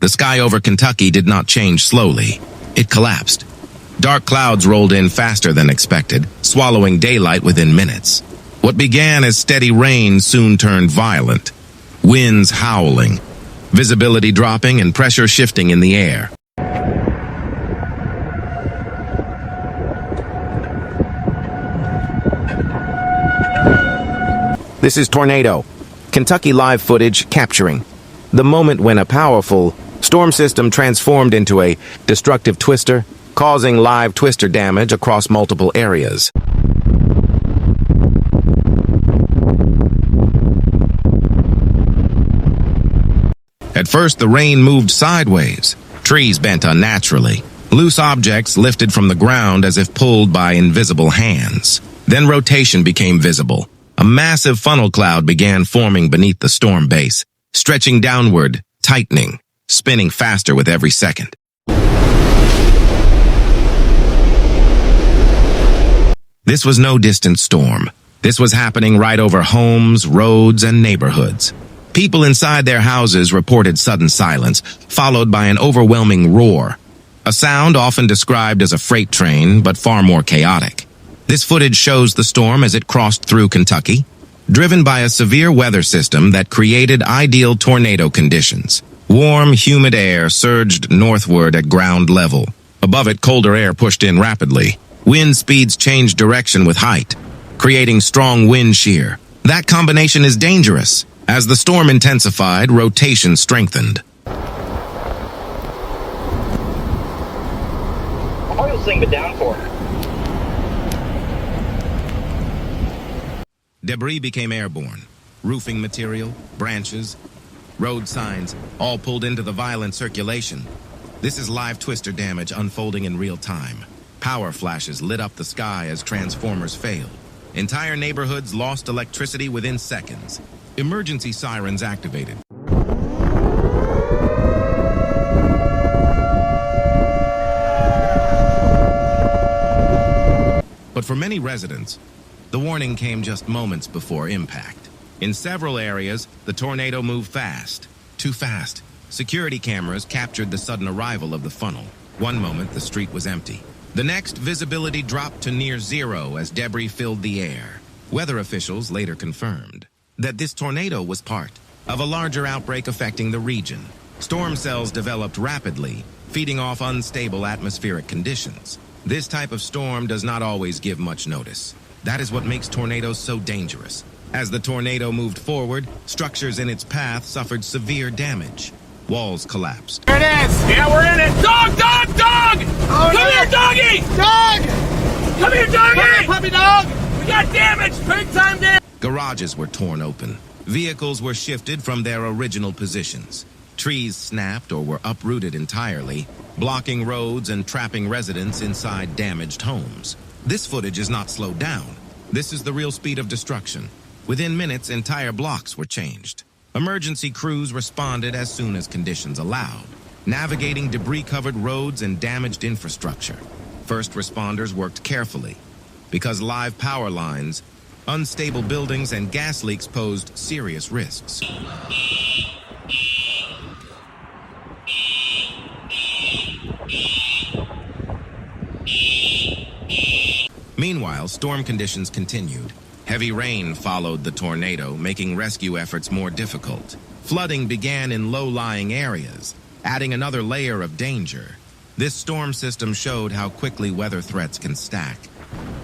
The sky over Kentucky did not change slowly. It collapsed. Dark clouds rolled in faster than expected, swallowing daylight within minutes. What began as steady rain soon turned violent. Winds howling, visibility dropping, and pressure shifting in the air. This is Tornado. Kentucky live footage capturing the moment when a powerful storm system transformed into a destructive twister, causing live twister damage across multiple areas. At first, the rain moved sideways. Trees bent unnaturally. Loose objects lifted from the ground as if pulled by invisible hands. Then rotation became visible. A massive funnel cloud began forming beneath the storm base, stretching downward, tightening, spinning faster with every second. This was no distant storm. This was happening right over homes, roads, and neighborhoods. People inside their houses reported sudden silence, followed by an overwhelming roar. A sound often described as a freight train, but far more chaotic. This footage shows the storm as it crossed through Kentucky, driven by a severe weather system that created ideal tornado conditions. Warm, humid air surged northward at ground level. Above it, colder air pushed in rapidly. Wind speeds changed direction with height, creating strong wind shear. That combination is dangerous. As the storm intensified, rotation strengthened. How far this thing been down for? Debris became airborne. Roofing material, branches, road signs, all pulled into the violent circulation. This is live twister damage unfolding in real time. Power flashes lit up the sky as transformers failed. Entire neighborhoods lost electricity within seconds. Emergency sirens activated. But for many residents, the warning came just moments before impact. In several areas, the tornado moved fast. Too fast. Security cameras captured the sudden arrival of the funnel. One moment, the street was empty. The next, visibility dropped to near zero as debris filled the air. Weather officials later confirmed that this tornado was part of a larger outbreak affecting the region. Storm cells developed rapidly, feeding off unstable atmospheric conditions. This type of storm does not always give much notice. That is what makes tornadoes so dangerous. As the tornado moved forward, structures in its path suffered severe damage. Walls collapsed. There it is! Yeah, we're in it! Dog! Dog! Dog! Oh, Come here, doggy! Dog! Come here, doggy! Come here, puppy dog! We got damage! Big time damage! Garages were torn open. Vehicles were shifted from their original positions. Trees snapped or were uprooted entirely, blocking roads and trapping residents inside damaged homes. This footage is not slowed down. This is the real speed of destruction. Within minutes, entire blocks were changed. Emergency crews responded as soon as conditions allowed, navigating debris-covered roads and damaged infrastructure. First responders worked carefully, because live power lines, unstable buildings, and gas leaks posed serious risks. Meanwhile, storm conditions continued. Heavy rain followed the tornado, making rescue efforts more difficult. Flooding began in low-lying areas, adding another layer of danger. This storm system showed how quickly weather threats can stack.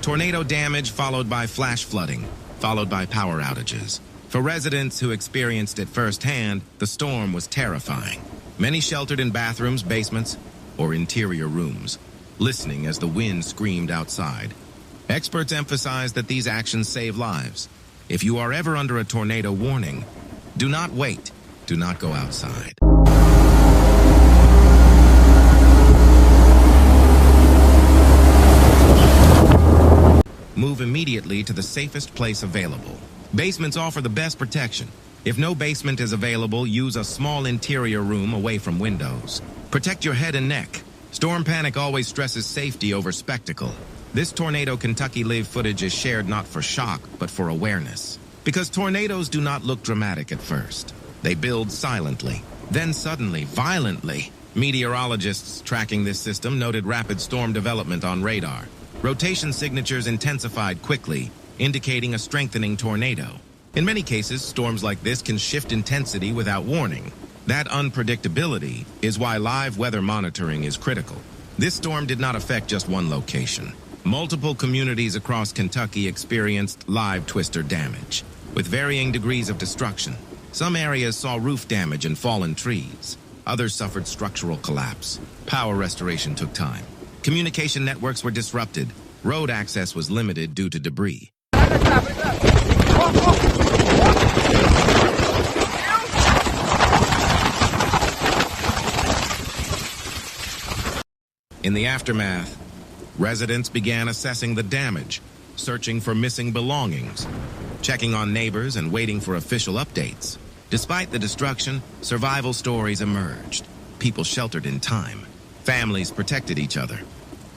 Tornado damage followed by flash flooding, followed by power outages. For residents who experienced it firsthand, the storm was terrifying. Many sheltered in bathrooms, basements, or interior rooms, listening as the wind screamed outside. Experts emphasize that these actions save lives. If you are ever under a tornado warning, do not wait. Do not go outside. Move immediately to the safest place available. Basements offer the best protection. If no basement is available, use a small interior room away from windows. Protect your head and neck. Storm panic always stresses safety over spectacle. This Tornado Kentucky live footage is shared not for shock, but for awareness. Because tornadoes do not look dramatic at first. They build silently, Then suddenly, violently, meteorologists tracking this system noted rapid storm development on radar. Rotation signatures intensified quickly, indicating a strengthening tornado. In many cases, storms like this can shift intensity without warning. That unpredictability is why live weather monitoring is critical. This storm did not affect just one location. Multiple communities across Kentucky experienced live twister damage, with varying degrees of destruction. Some areas saw roof damage and fallen trees. Others suffered structural collapse. Power restoration took time. Communication networks were disrupted. Road access was limited due to debris. In the aftermath, residents began assessing the damage, searching for missing belongings, checking on neighbors and waiting for official updates. Despite the destruction, survival stories emerged. People sheltered in time. Families protected each other.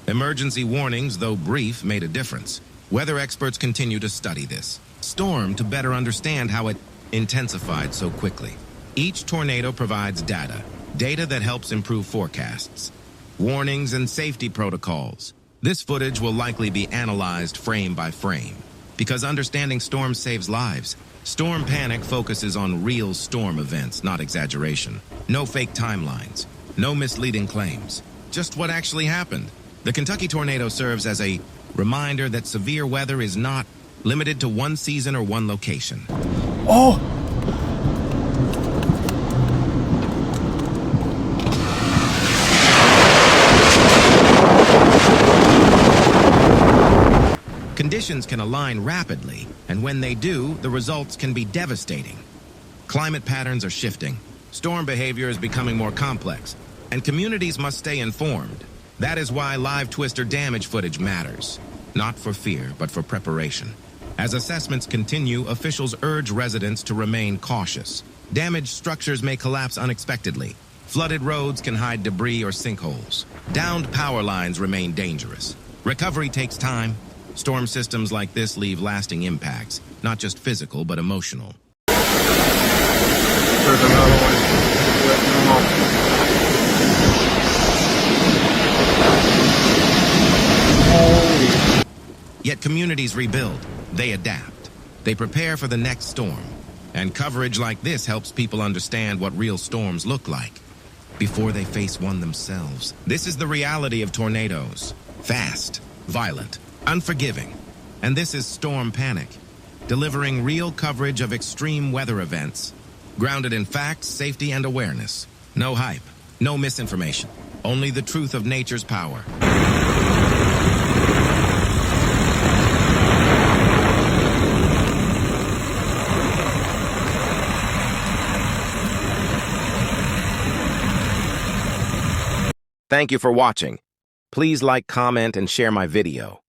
Emergency warnings, though brief, made a difference. Weather experts continue to study this storm to better understand how it intensified so quickly. Each tornado provides data that helps improve forecasts, warnings, and safety protocols. This footage will likely be analyzed frame by frame. Because understanding storms saves lives, Storm Panic focuses on real storm events, not exaggeration. No fake timelines, no misleading claims, just what actually happened. The Kentucky tornado serves as a reminder that severe weather is not limited to one season or one location. Oh! Conditions can align rapidly, and when they do, the results can be devastating. Climate patterns are shifting, storm behavior is becoming more complex, and communities must stay informed. That is why live twister damage footage matters, not for fear, but for preparation. As assessments continue, officials urge residents to remain cautious. Damaged structures may collapse unexpectedly. Flooded roads can hide debris or sinkholes. Downed power lines remain dangerous. Recovery takes time. Storm systems like this leave lasting impacts, not just physical, but emotional. There's another one. Holy. Yet communities rebuild. They adapt. They prepare for the next storm. And coverage like this helps people understand what real storms look like before they face one themselves. This is the reality of tornadoes. Fast, violent, unforgiving. And this is Storm Panic, delivering real coverage of extreme weather events, grounded in facts, safety, and awareness. No hype, no misinformation, only the truth of nature's power. Thank you for watching. Please like, comment, and share my video.